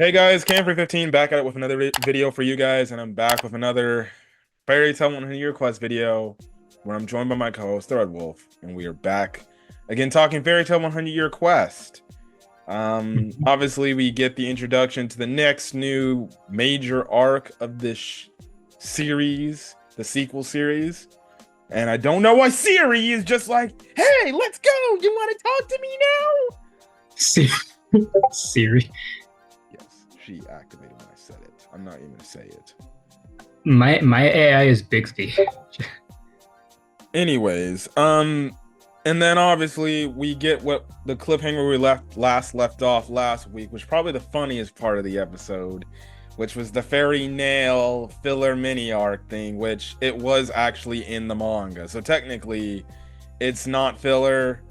Hey guys, Camfrey15 back at it with another video for you guys, and I'm back with another Fairy Tale 100 Quest video where I'm joined by my co-host, the Red Wolf, and we are back again talking Fairy Tale 100 Quest. Obviously, we get the introduction to the next new major arc of this series, the sequel series, and I don't know why Siri is just like, hey, let's go! You want to talk to me now? Siri. Yes, she activated when I said it. I'm not even gonna say it. My AI is Bixby. Anyways, and then obviously we get what the cliffhanger we left off last week, which is probably the funniest part of the episode, which was the Fairy Nail filler mini arc thing, which it was actually in the manga. So technically, it's not filler.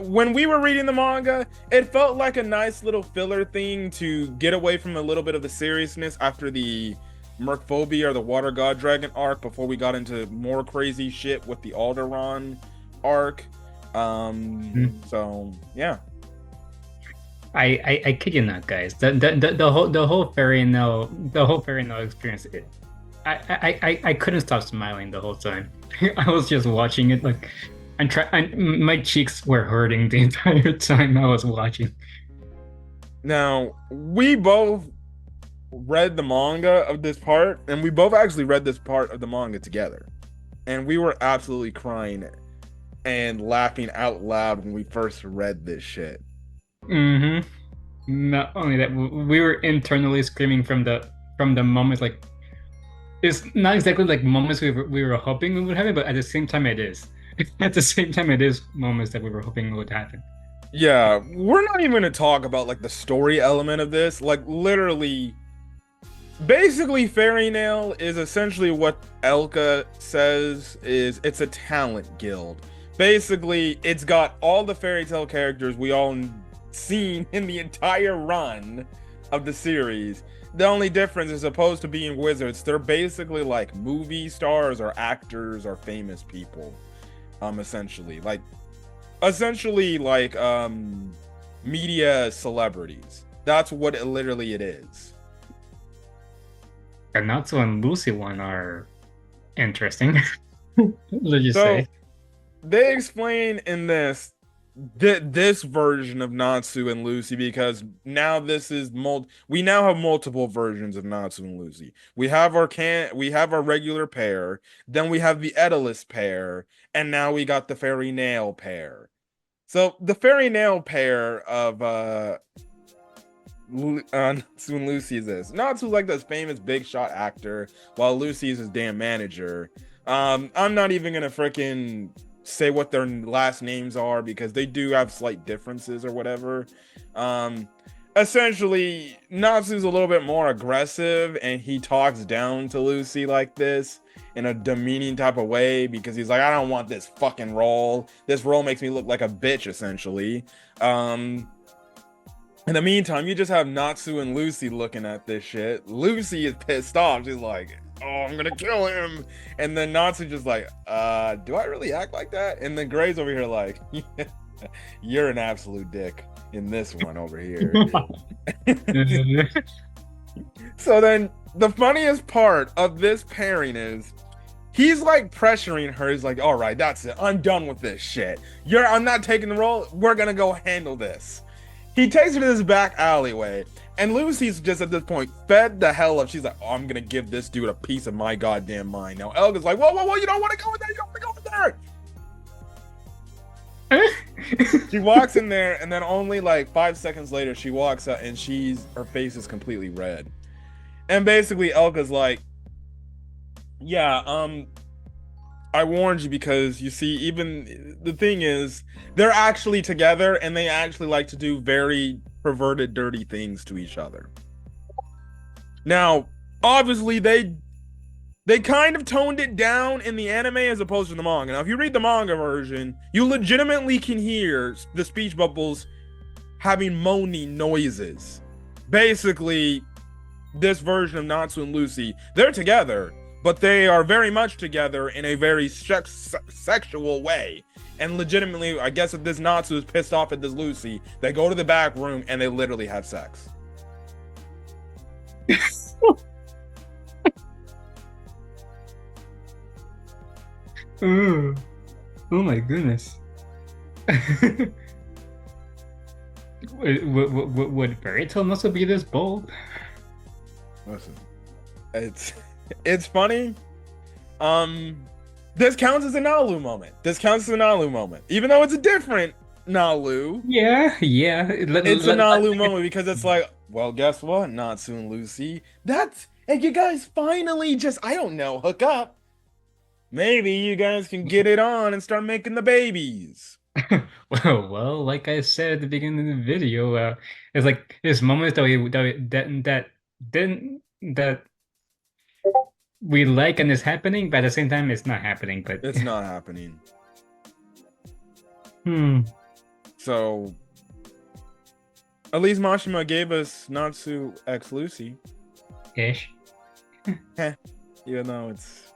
When we were reading the manga, it felt like a nice little filler thing to get away from a little bit of the seriousness after the Mercphobia or the Water God Dragon arc before we got into more crazy shit with the Alderaan arc. So yeah. I kid you not, guys. The whole fairy no experience. I couldn't stop smiling the whole time. I was just watching it like my cheeks were hurting the entire time I was watching. Now, we both read the manga of this part, and we both actually read this part of the manga together. And we were absolutely crying and laughing out loud when we first read this shit. Mm-hmm. Not only that, we were internally screaming from the moments. Like, it's not exactly like moments we were hoping we would happen, but at the same time it is. At the same time, it is moments that we were hoping would happen. Yeah, we're not even gonna talk about like the story element of this. Like literally, basically, Fairy Nail is essentially what Elka says is it's a talent guild. Basically, it's got all the fairy tale characters we all seen in the entire run of the series. The only difference is opposed to being wizards, they're basically like movie stars or actors or famous people. Essentially like media celebrities. That's what it literally it is. The Natsu and Lucy one are interesting. Let's just So say. they explain in this version of Natsu and Lucy, because now this is we now have multiple versions of Natsu and Lucy. We have our regular pair, then we have the Edalist pair, and now we got the Fairy Nail pair. So the Fairy Nail pair of Natsu and Lucy is this. Natsu's like this famous big shot actor, while Lucy is his damn manager. I'm not even gonna freaking say what their last names are because they do have slight differences or whatever. Essentially, Natsu's a little bit more aggressive and he talks down to Lucy like this in a demeaning type of way because he's like, I don't want this fucking role. This role makes me look like a bitch, essentially. In the meantime, you just have Natsu and Lucy looking at this shit. Lucy is pissed off. She's like, oh, I'm gonna kill him. And then Natsu just like, do I really act like that? And then Gray's over here like, you're an absolute dick in this one over here. So then the funniest part of this pairing is he's like pressuring her. He's like, all right, that's it. I'm done with this shit. I'm not taking the role. We're gonna go handle this. He takes her to this back alleyway, and Lucy's just at this point fed the hell up. She's like, oh, I'm gonna give this dude a piece of my goddamn mind. Now Elga's like, whoa, you don't want to go in there, you don't want to go in there. She walks in there, and then only like 5 seconds later, she walks out, and her face is completely red. And basically, Elga's like, yeah, I warned you because you see, even the thing is, they're actually together and they actually like to do very perverted, dirty things to each other. Now, obviously, they kind of toned it down in the anime as opposed to the manga. Now, if you read the manga version, you legitimately can hear the speech bubbles having moaning noises. Basically, this version of Natsu and Lucy, they're together, but they are very much together in a very sexual way. And legitimately, I guess if this Natsu is pissed off at this Lucy, they go to the back room and they literally have sex. Oh, oh my goodness. Would fairy tale also be this bold? Listen, it's it's funny. Um, this counts as a Nalu moment. This counts as a Nalu moment, even though it's a different Nalu. Yeah, yeah. It's a Nalu moment because it's like, well, guess what, Natsu and Lucy, and you guys finally just, I don't know, hook up. Maybe you guys can get it on and start making the babies. Well, like I said at the beginning of the video, it's like there's moments that we like and it's happening, but at the same time it's not happening. But It's not happening. hmm, So, at least Mashima gave us Natsu X Lucy. ish. Even though it's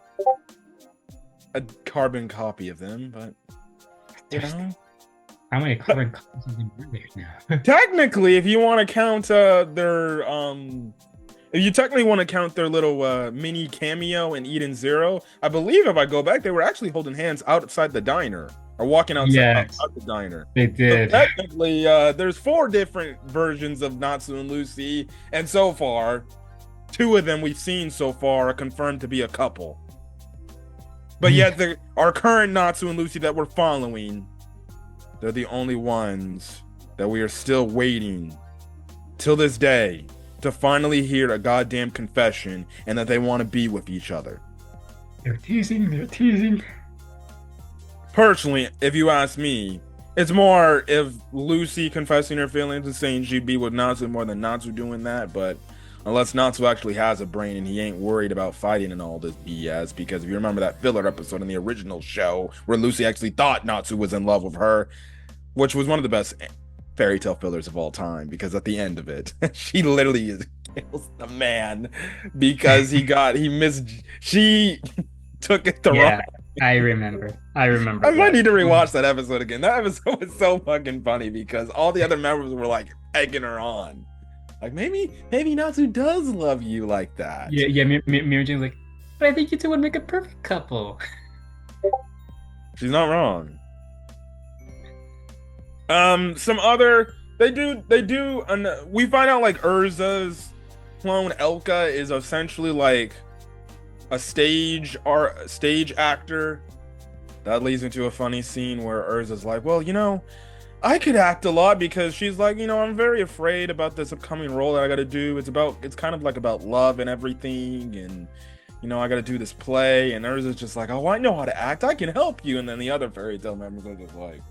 a carbon copy of them, but you know. How many carbon copies are there now? Technically, if you want to count their if you technically want to count their little mini cameo in Eden Zero, I believe if I go back, they were actually holding hands outside the diner or walking outside the diner. They did. So technically, there's 4 different versions of Natsu and Lucy, and so far, 2 of them we've seen so far are confirmed to be a couple. But yet, our current Natsu and Lucy that we're following, they're the only ones that we are still waiting till this day to finally hear a goddamn confession and that they want to be with each other. They're teasing. They're teasing. Personally, if you ask me, it's more if Lucy confessing her feelings and saying she'd be with Natsu more than Natsu doing that, but unless Natsu actually has a brain and he ain't worried about fighting and all this BS, because if you remember that filler episode in the original show where Lucy actually thought Natsu was in love with her, which was one of the best fairy tale fillers of all time, because at the end of it, she literally kills the man because she took it the wrong. I remember. I might need to rewatch that episode again. That episode was so fucking funny because all the other members were like egging her on. Like, maybe Natsu does love you like that. Yeah. Miriam's like, but I think you two would make a perfect couple. She's not wrong. Some other we find out like Urza's clone Elka is essentially like a stage actor. That leads into a funny scene where Urza's like, well, I could act a lot, because she's like, I'm very afraid about this upcoming role that I gotta do. It's kind of like about love and everything, and I gotta do this play. And Urza's just like, oh, I know how to act, I can help you. And then the other fairy tale members are just like,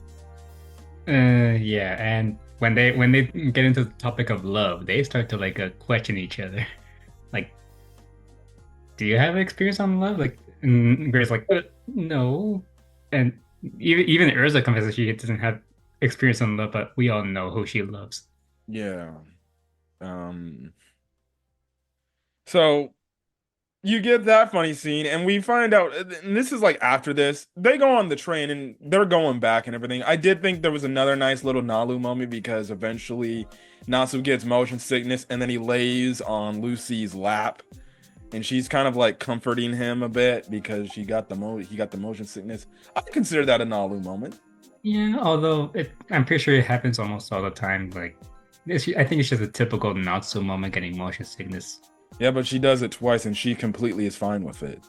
yeah. And when they get into the topic of love, they start to like question each other. Like, do you have experience on love? Like, and Grace like, no. And even Urza confesses she doesn't have experience on love, but we all know who she loves. Yeah. So you get that funny scene, and we find out, and this is like after this, they go on the train and they're going back and everything. I did think there was another nice little Nalu moment, because eventually Natsu gets motion sickness and then he lays on Lucy's lap, and she's kind of like comforting him a bit because he got the motion sickness. I consider that a Nalu moment. Yeah, although I'm pretty sure it happens almost all the time. Like, I think it's just a typical Natsu moment, getting motion sickness. Yeah, but she does it twice and she completely is fine with it.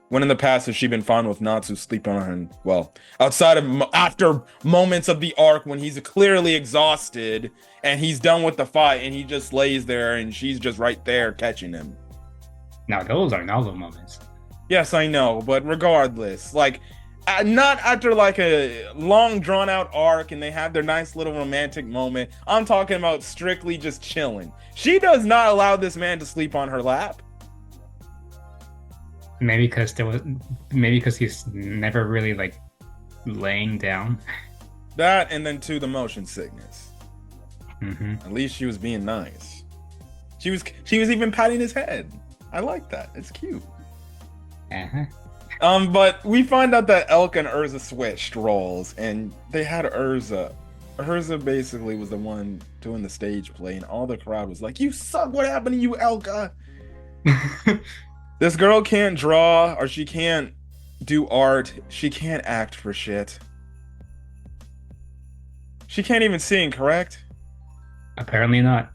When in the past has she been fine with Natsu sleeping on her? And, well, outside of after moments of the arc when he's clearly exhausted and he's done with the fight and he just lays there and she's just right there catching him. Now those are novel moments. Yes, I know, but regardless, like, not after like a long drawn out arc and they have their nice little romantic moment. I'm talking about strictly just chilling. She does not allow this man to sleep on her lap. Maybe because he's never really like laying down. That, and then the motion sickness. Mm-hmm. At least she was being nice. She was even patting his head. I like that. It's cute. Uh-huh. But we find out that Elka and Urza switched roles, and they had Urza. Urza basically was the one doing the stage play, and all the crowd was like, "You suck! What happened to you, Elka?" This girl can't draw, or she can't do art. She can't act for shit. She can't even sing, correct? Apparently not.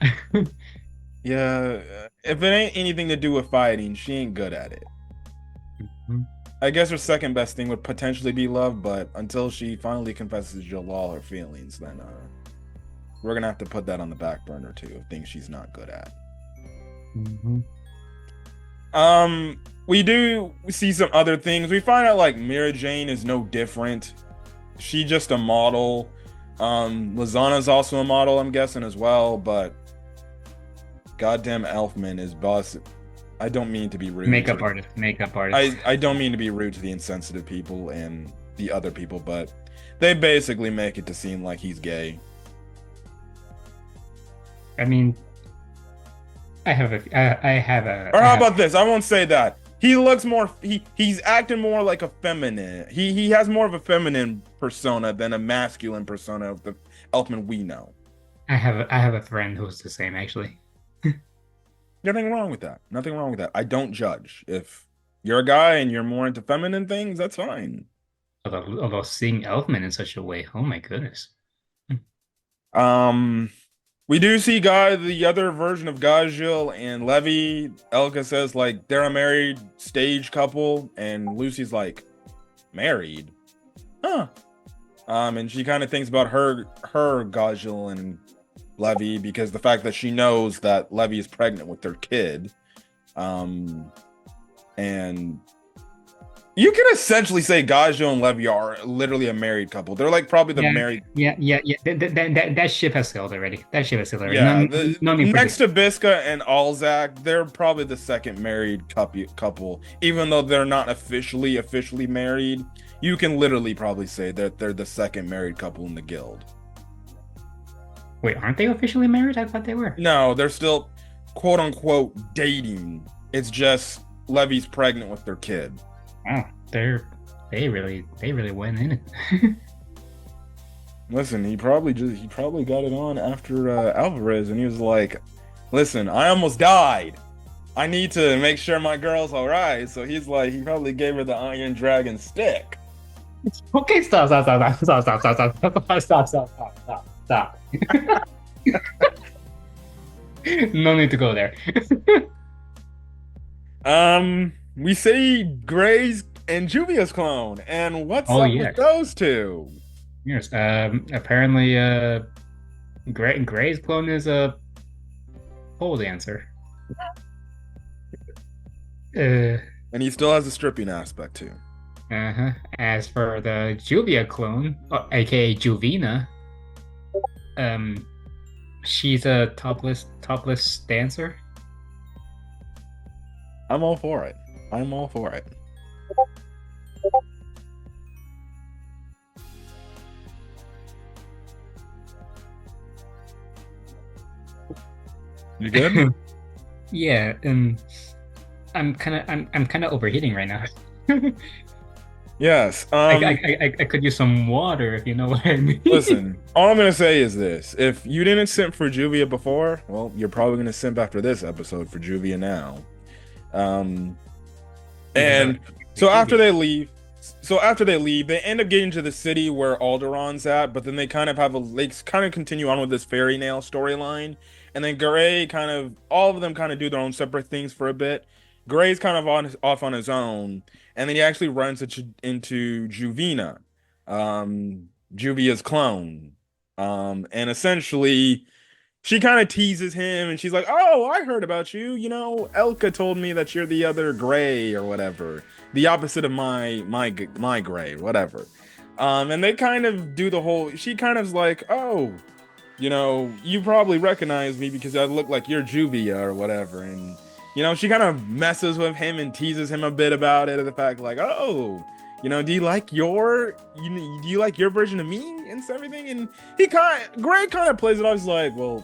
Yeah, if it ain't anything to do with fighting, she ain't good at it. Mhm. I guess her second best thing would potentially be love, but until she finally confesses Jalal her feelings, then we're gonna have to put that on the back burner too, of things she's not good at. Mhm. We do see some other things. We find out like Mira Jane is no different. She just a model. Lizana's also a model, I'm guessing as well, but goddamn Elfman is boss. I don't mean to be rude. Makeup artist. Makeup artist. I don't mean to be rude to the insensitive people and the other people, but they basically make it to seem like he's gay. I mean, I have a. Or how about this? I won't say that. He looks more. He's acting more like a feminine. He has more of a feminine persona than a masculine persona of the Elfman we know. I have a friend who's the same actually. Nothing wrong with that. Nothing wrong with that. I don't judge. If you're a guy and you're more into feminine things, that's fine. Although seeing Elfman in such a way, oh my goodness. We do see the other version of Gajil and Levy. Elka says like they're a married stage couple, and Lucy's like, married? Huh. And she kind of thinks about her Gajil and Levy because the fact that she knows that Levy is pregnant with their kid. And you can essentially say Gajil and Levy are literally a married couple. They're like probably the married. Yeah. That ship has sailed already. That ship has sailed already. Yeah, no need next to Biska and Alzak, they're probably the second married couple. Even though they're not officially married, you can literally probably say that they're the second married couple in the guild. Wait, aren't they officially married? I thought they were. No, they're still quote unquote dating. It's just Levy's pregnant with their kid. Oh, they really went in it. Listen, he probably got it on after Alvarez, and he was like, "Listen, I almost died. I need to make sure my girl's all right." So he's like, he probably gave her the Iron Dragon stick. Okay, stop. No need to go there. We see Gray's and Juvia's clone, and what's up with those two? Yes, apparently, Gray's clone is a pole dancer. And he still has a stripping aspect too. As for the Juvia clone, aka Juvina, she's a topless dancer. I'm all for it. You good? Yeah, I'm kind of overheating right now. Yes. I could use some water if you know what I mean. Listen, all I'm gonna say is this: if you didn't simp for Juvia before, well, you're probably gonna simp after this episode for Juvia now. And so after they leave, they end up getting to the city where Alderon's at, but then they kind of continue on with this fairy nail storyline. And then Gray all of them kind of do their own separate things for a bit. Gray's kind of off on his own, and then he actually runs into Juvina, Juvia's clone. And essentially, she kind of teases him, and she's like, "Oh, I heard about you. You know, Elka told me that you're the other Gray or whatever, the opposite of my Gray, whatever." And they kind of do the whole. She kind of's like, "Oh, you know, you probably recognize me because I look like you're Juvia or whatever." And you know, she kind of messes with him and teases him a bit about it, the fact like, "Oh, you know, do you like your version of me and everything?" And Gray kind of plays it off. He's like, "Well,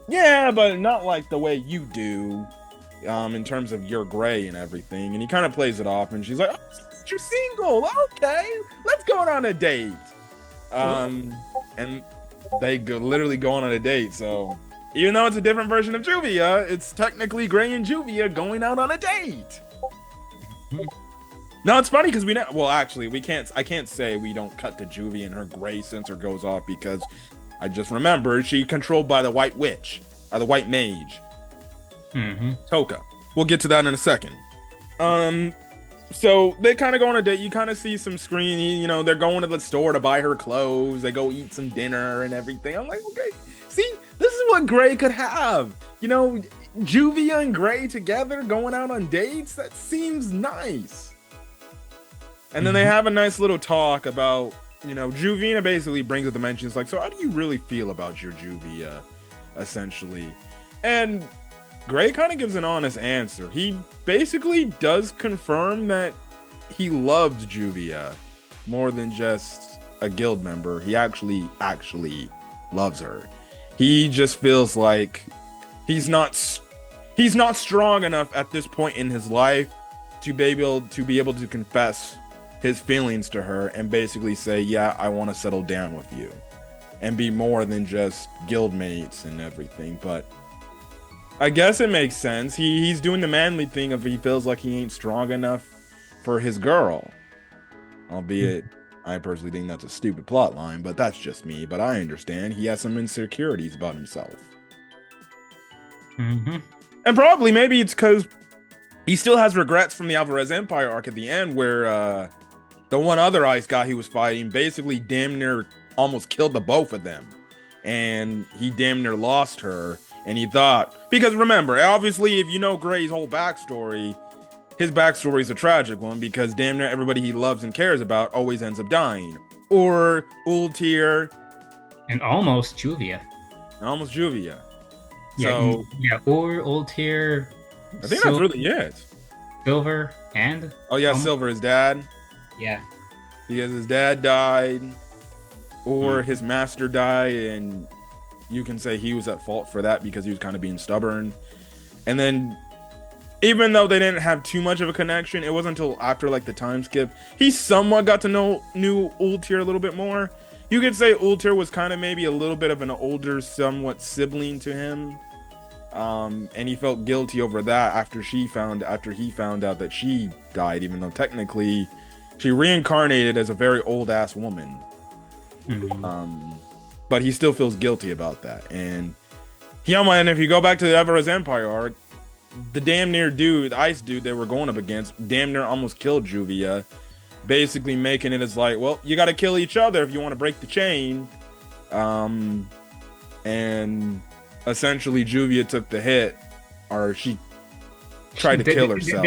yeah, but not like the way you do, in terms of your Gray and everything." And he kind of plays it off, and she's like, "Oh, you're single, okay? Let's go on a date." And they literally go on a date. So even though it's a different version of Juvia, it's technically Gray and Juvia going out on a date. No, it's funny because we know. Well, actually, we can't. I can't say we don't cut to Juvie and her gray sensor goes off because I just remembered she controlled by the White Witch or the White Mage, Toka. We'll get to that in a second. So they kind of go on a date. You kind of see some screen. You know, they're going to the store to buy her clothes. They go eat some dinner and everything. I'm like, okay, see, this is what Gray could have. You know, Juvia and Gray together going out on dates. That seems nice. And then they have a nice little talk about, you know, Juvina basically brings up the mentions like, so how do you really feel about your Juvia, essentially? And Gray kind of gives an honest answer. He basically does confirm that he loved Juvia more than just a guild member. He actually loves her. He just feels like he's not strong enough at this point in his life to be able to confess his feelings to her and basically say, yeah, I want to settle down with you and be more than just guildmates and everything. But I guess it makes sense. He's doing the manly thing of he feels like he ain't strong enough for his girl. Albeit, I personally think that's a stupid plot line, but that's just me. But I understand he has some insecurities about himself. And probably maybe it's because he still has regrets from the Alvarez Empire arc at the end where the one other ice guy he was fighting basically damn near almost killed the both of them. And he damn near lost her. And he thought, because remember, obviously, if you know Gray's whole backstory, his backstory is a tragic one because damn near everybody he loves and cares about always ends up dying. Or Ultir. And almost Juvia. So, yeah, or Ultir. I think that's really it. Silver and... Oh, yeah, Silver, his dad. Yeah. Because his dad died, or his master died, and you can say he was at fault for that because he was kind of being stubborn. And then, even though they didn't have too much of a connection, it wasn't until after like the time skip he somewhat got to know Ultir a little bit more. You could say Ultir was kind of maybe a little bit of an older, somewhat sibling to him, and he felt guilty over that after he found out that she died, even though technically she reincarnated as a very old ass woman. But he still feels guilty about that. And if you go back to the Everest Empire arc, the damn near dude, the ice dude they were going up against, damn near almost killed Juvia, basically making it as like, well, you got to kill each other if you want to break the chain. And essentially Juvia took the hit, or she tried to kill herself.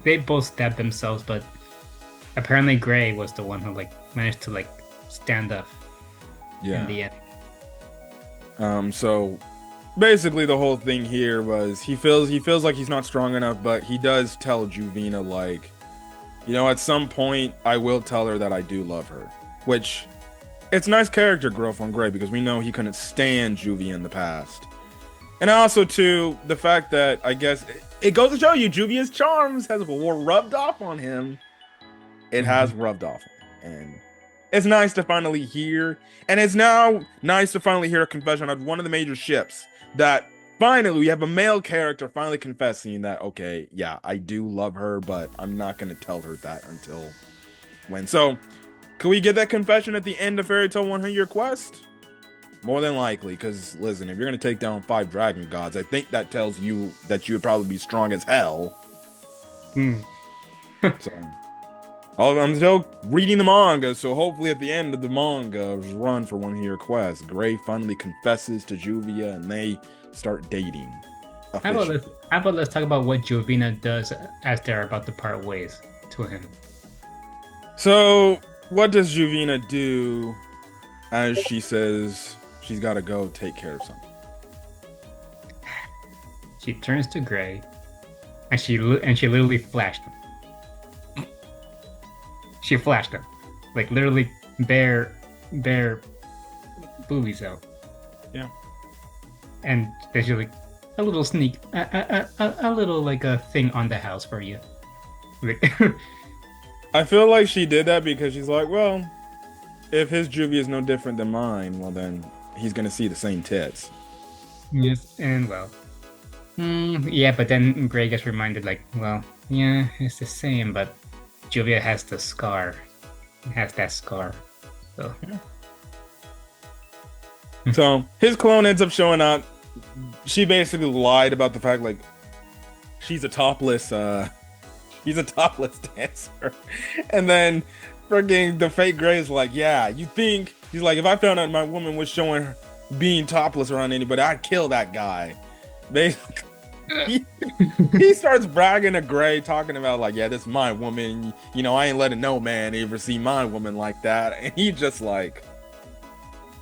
They both stabbed themselves, but apparently Gray was the one who like managed to like stand up. Yeah. In the end. So basically the whole thing here was he feels like he's not strong enough, but he does tell Juvina like, you know, at some point I will tell her that I do love her, which it's nice character growth on Gray because we know he couldn't stand Juvia in the past. And also too, the fact that I guess it goes to show you Juvia's charms has rubbed off on him. It has rubbed off on him. And it's nice to finally hear, and it's now nice to finally hear a confession of one of the major ships that finally we have a male character finally confessing that, okay, yeah, I do love her, but I'm not going to tell her that until when. So, can we get that confession at the end of Fairy Tail 100 Quest? More than likely, because listen, if you're going to take down 5 dragon gods, I think that tells you that you would probably be strong as hell. So, I'm still reading the manga, so hopefully at the end of the manga's run for 100 Quest, Gray finally confesses to Juvia and they start dating. How about let's talk about what Juvina does as they're about to part ways to him. So, what does Juvina do as she says she's got to go take care of something? She turns to Gray, and she literally flashed him. She flashed him, like literally bare boobies out. Yeah. And there's like a little sneak, a little like a thing on the house for you. I feel like she did that because she's like, well, if his Juvia is no different than mine, well then he's gonna see the same tits. Yes, and well, yeah, but then Gray gets reminded like, well, yeah, it's the same, but Juvia has the scar. Has that scar. So So his clone ends up showing up. She basically lied about the fact like she's a topless he's a topless dancer. And then freaking the fake Gray is like, yeah, you think he's like, if I found out my woman was showing her being topless around anybody, I'd kill that guy. Basically, he starts bragging to Gray, talking about like, yeah, this is my woman. You know, I ain't letting no man ever see my woman like that. And he just like,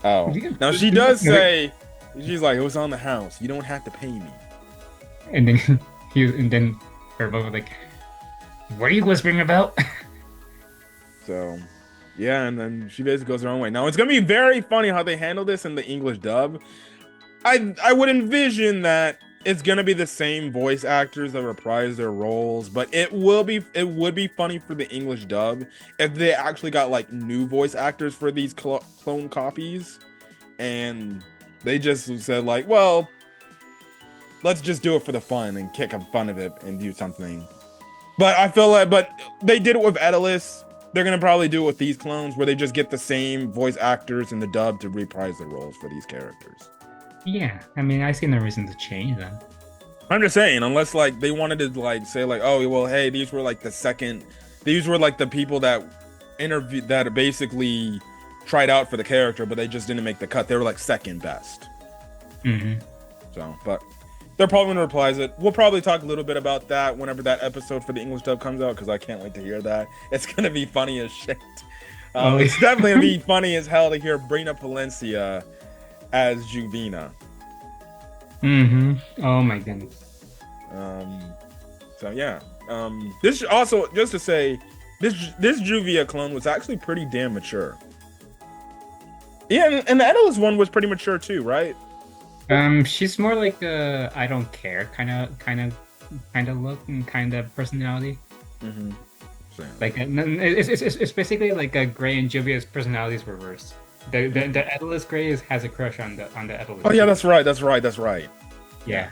oh. Now she does say, she's like, it was on the house. You don't have to pay me. and then and then her both were like, what are you whispering about? So, yeah, and then she basically goes her own way. Now it's gonna be very funny how they handle this in the English dub. I would envision that it's gonna be the same voice actors that reprise their roles, but it would be funny for the English dub if they actually got like new voice actors for these clone copies, and they just said like, well, let's just do it for the fun and kick fun of it and do something. But I feel like, but they did it with Edalus. They're gonna probably do it with these clones, where they just get the same voice actors in the dub to reprise their roles for these characters. Yeah, I mean, I see no reason to change them. I'm just saying, unless like they wanted to like say like, oh well, hey, these were like the people that interviewed that basically tried out for the character, but they just didn't make the cut. They were like second best. Mm-hmm. So, but they're probably gonna reprise it. We'll probably talk a little bit about that whenever that episode for the English dub comes out, because I can't wait to hear that. It's gonna be funny as shit. It's definitely gonna be funny as hell to hear Brina Palencia as Juvina. Mm-hmm. Oh my goodness. So yeah. This also, just to say, this Juvia clone was actually pretty damn mature. Yeah, and the Edalus one was pretty mature too, right? She's more like a I don't care kind of look and kind of personality. Mm-hmm. Like it's basically like a Gray and Juvia's personalities reversed. The Edalus Gray has a crush on the Edalus. Oh yeah, that's right. Yeah.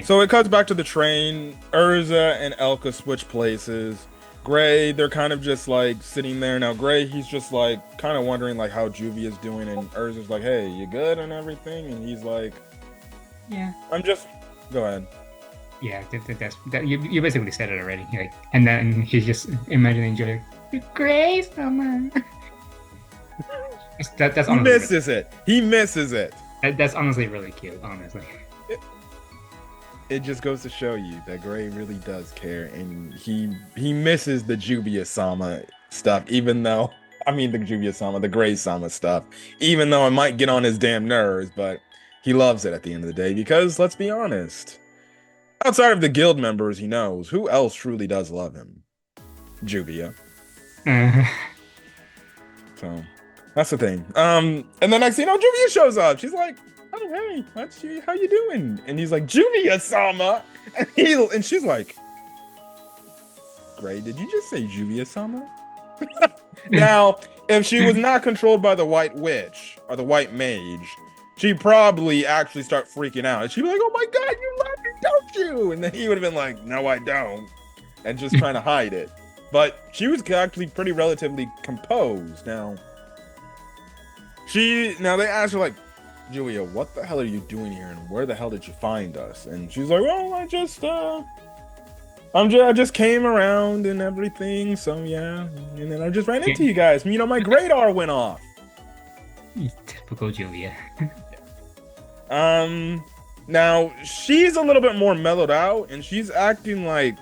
So it cuts back to the train. Urza and Elka switch places. Gray, they're kind of just like sitting there. Now Gray, he's just like kind of wondering like how Juvia's doing, and Urza's like, hey, you good and everything? And he's like, yeah, I'm just, go ahead. Yeah, you basically said it already. Like, and then he's just imagining Julia. Gray, someone. That's he misses it. He misses it. That's honestly really cute, honestly. It just goes to show you that Gray really does care, and he misses the Juvia-sama stuff, even though, I mean the Juvia-sama, the Gray-sama stuff, even though it might get on his damn nerves, but he loves it at the end of the day, because, let's be honest, outside of the guild members he knows, who else truly does love him? Juvia. So, that's the thing. And then next thing you know, Juvia shows up. She's like, oh, hey, how you doing? And he's like, Juvia-sama. And she's like, Gray, did you just say Juvia-sama? Now, if she was not controlled by the White Witch or the White Mage, she'd probably actually start freaking out. And she'd be like, oh my God, you love me, don't you? And then he would have been like, no, I don't. And just trying to hide it. But she was actually pretty relatively composed. Now they asked her like, Julia, what the hell are you doing here, and where the hell did you find us? And she's like, well, I just came around and everything, so yeah. And then I just ran into you guys. You know, my radar went off. Typical Julia. Now she's a little bit more mellowed out, and she's acting like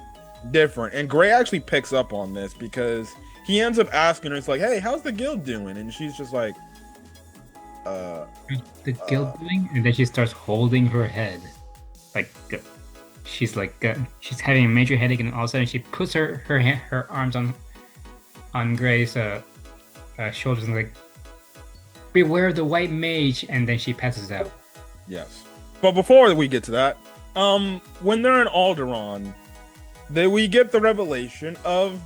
different. And Gray actually picks up on this because he ends up asking her, it's like, hey, how's the guild doing? And she's just like, the guild doing? And then she starts holding her head, like she's she's having a major headache, and all of a sudden she puts her arms on Gray's shoulders and like, beware the White Mage, and then she passes out. Yes, but before we get to that, when they're in Alderaan, we get the revelation of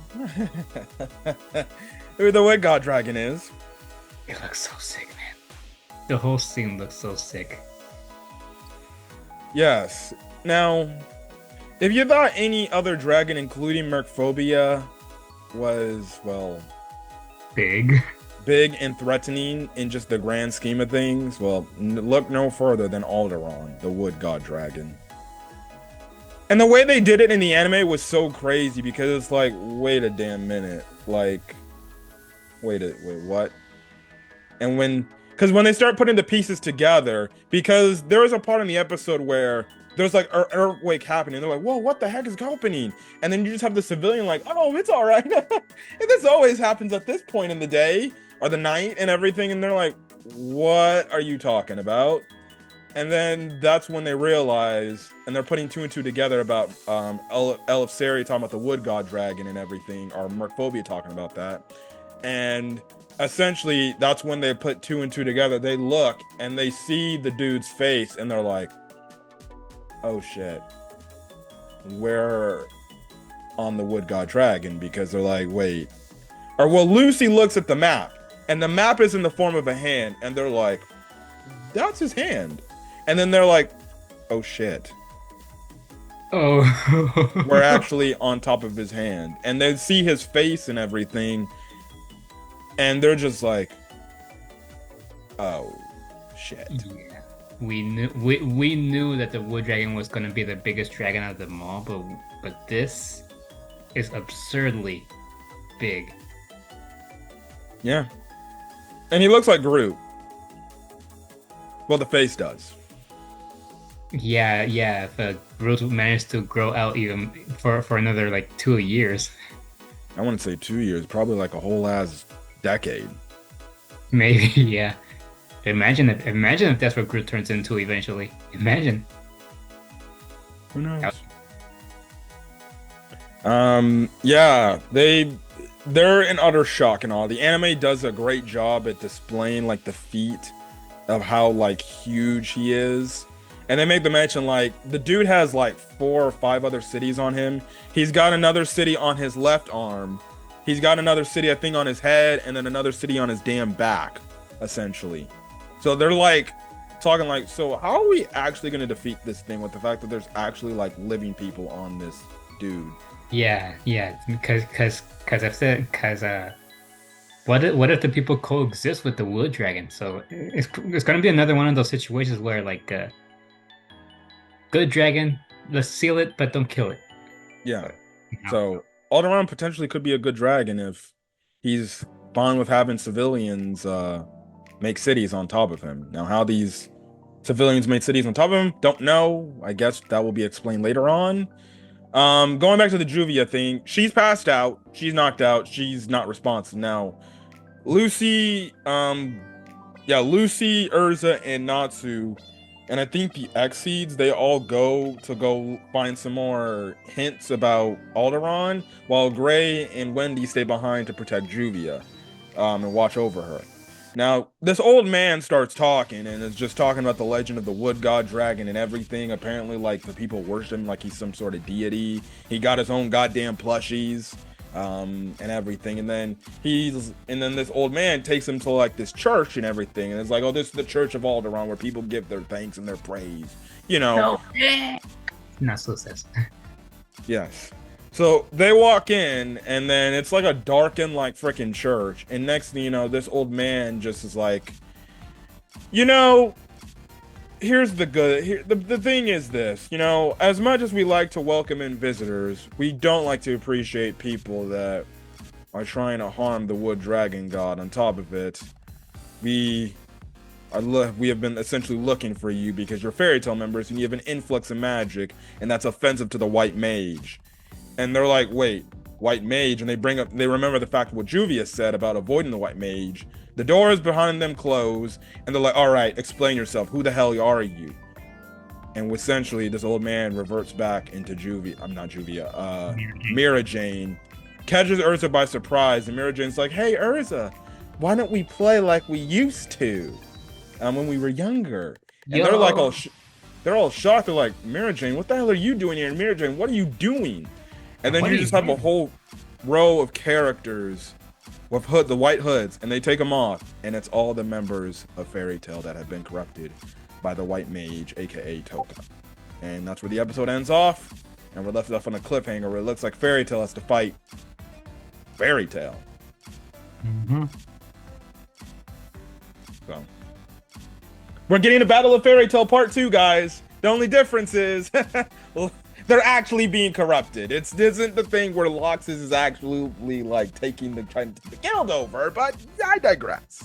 who the White God Dragon is. It looks so sick, man. The whole scene looks so sick. Yes. Now, If you thought any other dragon, including Mercphobia, was, well, Big. big and threatening in just the grand scheme of things, well, look no further than Alderaan, the wood god dragon. And the way they did it in the anime was so crazy because it's like, wait a damn minute. Like, wait, what? And because when they start putting the pieces together, because there was a part in the episode where there's like an earthquake happening. They're like, whoa, what the heck is happening? And then you just have the civilian like, oh, it's all right. And this always happens at this point in the day or the night and everything. And they're like, what are you talking about? And then that's when they realize, and they're putting two and two together about Elefseri talking about the wood god dragon and everything, or Mercphobia talking about that. And essentially, that's when they put two and two together. They look and they see the dude's face, and they're like, oh shit, we're on the wood god dragon, because they're like, wait. Or well, Lucy looks at the map, and the map is in the form of a hand, and they're like, that's his hand. And then they're like, oh shit. Oh. We're actually on top of his hand. And they see his face and everything. And they're just like, oh shit. Yeah. We knew that the wood dragon was gonna be the biggest dragon out of them all, but this is absurdly big. Yeah. And he looks like Groot. Well, the face does. Yeah. If Groot managed to grow out even for another like 2 years. I wouldn't say 2 years, probably like a whole ass decade. Maybe, yeah. Imagine if that's what Groot turns into eventually. Imagine. Who knows? Yeah, they're in utter shock and all. The anime does a great job at displaying like the feat of how like huge he is. And they make the mention like the dude has like 4 or 5 other cities on him. He's got another city on his left arm. He's got another city, I think, on his head, and then another city on his damn back, essentially. So they're like talking like, so how are we actually going to defeat this thing with the fact that there's actually like living people on this dude? Yeah, because what if the people coexist with the wood dragon? So it's going to be another one of those situations where like good dragon, let's seal it, but don't kill it. Yeah. So Alderaan potentially could be a good dragon if he's fine with having civilians make cities on top of him. Now, how these civilians made cities on top of him, don't know. I guess that will be explained later on. Going back to the Juvia thing, she's passed out. She's knocked out. She's not responsive now. Lucy, Lucy, Urza, and Natsu, and I think the Exceeds, they all go find some more hints about Alderaan, while Gray and Wendy stay behind to protect Juvia, and watch over her. Now, this old man starts talking and is just talking about the legend of the wood god dragon and everything. Apparently, like, the people worship him like he's some sort of deity. He got his own goddamn plushies, and everything. And then this old man takes him to like this church and everything. And it's like, oh, this is the Church of Alderaan, where people give their thanks and their praise. You know. Not so says. Yes. So they walk in, and then it's like a darkened, like, freaking church. And next thing you know, this old man just is like, you know, here's the good. The thing is this, you know, as much as we like to welcome in visitors, we don't like to appreciate people that are trying to harm the wood dragon god. On top of it, we have been essentially looking for you because you're fairy tale members and you have an influx of magic, and that's offensive to the white mage. And they're like, wait, white mage? And they remember the fact of what Juvia said about avoiding the white mage. The doors behind them close, and they're like, all right, explain yourself. Who the hell are you? And essentially, this old man reverts back into Mira Jane, catches Urza by surprise, and Mira Jane's like, hey, Urza, why don't we play like we used to when we were younger? And they're like, they're all shocked. They're like, Mira Jane, what the hell are you doing here? And Mira Jane, what are you doing? And then you just have a whole row of characters with the white hoods, and they take them off, and it's all the members of Fairy Tail that have been corrupted by the white mage, aka Toka. And that's where the episode ends off. and we're left off on a cliffhanger where it looks like Fairy Tail has to fight Fairy Tail. So we're getting a Battle of Fairy Tail Part 2, guys. The only difference is well, they're actually being corrupted. It isn't the thing where Loxus is actually like trying to take the guild over, but I digress.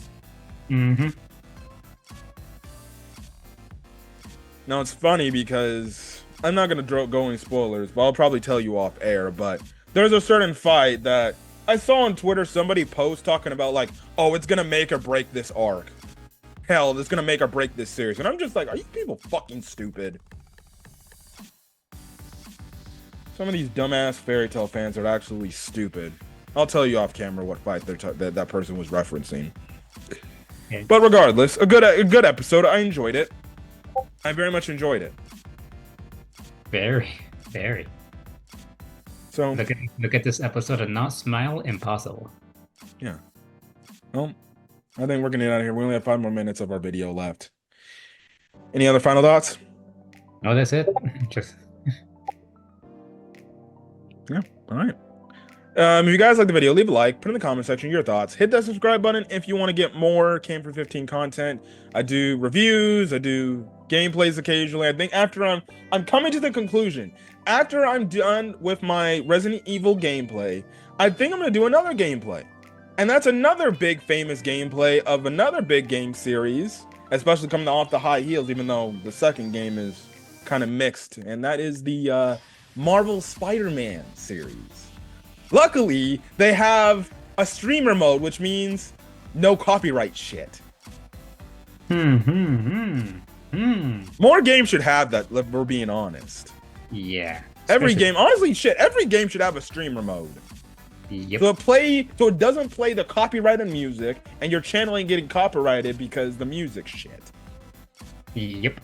Now it's funny because I'm not gonna go any spoilers, but I'll probably tell you off air. But there's a certain fight that I saw on Twitter somebody post talking about like, oh, it's gonna make or break this arc. Hell, it's gonna make or break this series, and I'm just like, are you people fucking stupid? Some of these dumbass Fairy Tail fans are actually stupid. I'll tell you off camera what fight that person was referencing. Okay. But regardless, a good episode. I enjoyed it. I very much enjoyed it. Very. So look at this episode and not smile impossible. Yeah. Well, I think we're gonna get out of here. We only have 5 more minutes of our video left. Any other final thoughts? No, that's it. Just yeah. All right. If you guys like the video, leave a like, put in the comment section your thoughts, hit that subscribe button if you want to get more Came for 15 content. I do reviews, I do gameplays occasionally. I think after I'm coming to the conclusion, after I'm done with my Resident Evil gameplay, I think I'm gonna do another gameplay, and that's another big famous gameplay of another big game series, especially coming off the high heels, even though the second game is kind of mixed, and that is the Marvel Spider-Man series. Luckily, they have a streamer mode, which means no copyright shit. More games should have that, if we're being honest. Yeah. Every game, honestly, every game should have a streamer mode. Yep. So it doesn't play the copyrighted music, and your channel ain't getting copyrighted because the music's shit. Yep.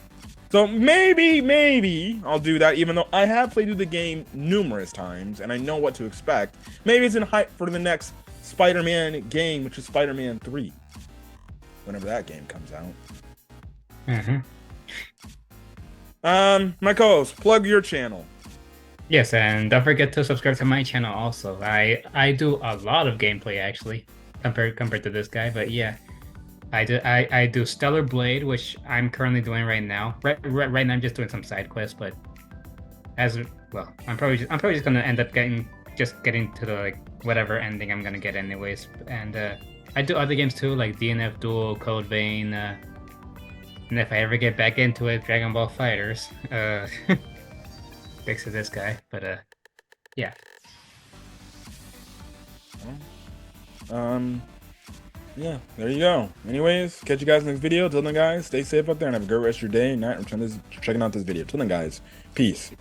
So maybe I'll do that, even though I have played through the game numerous times and I know what to expect. Maybe it's in hype for the next Spider-Man game, which is Spider-Man 3. Whenever that game comes out. My co-host, plug your channel. Yes, and don't forget to subscribe to my channel also. I do a lot of gameplay actually, compared to this guy, but yeah. I do Stellar Blade, which I'm currently doing right now. Right now I'm just doing some side quests, but I'm probably just gonna end up getting to the like whatever ending I'm gonna get anyways. And I do other games too, like DNF Duel, Code Vein, and if I ever get back into it, Dragon Ball Fighters. Thanks to this guy, but yeah. Yeah, there you go. Anyways, catch you guys next video. Till then, guys, stay safe out there and have a great rest of your day and night. I'm checking out this video. Till then, guys, peace.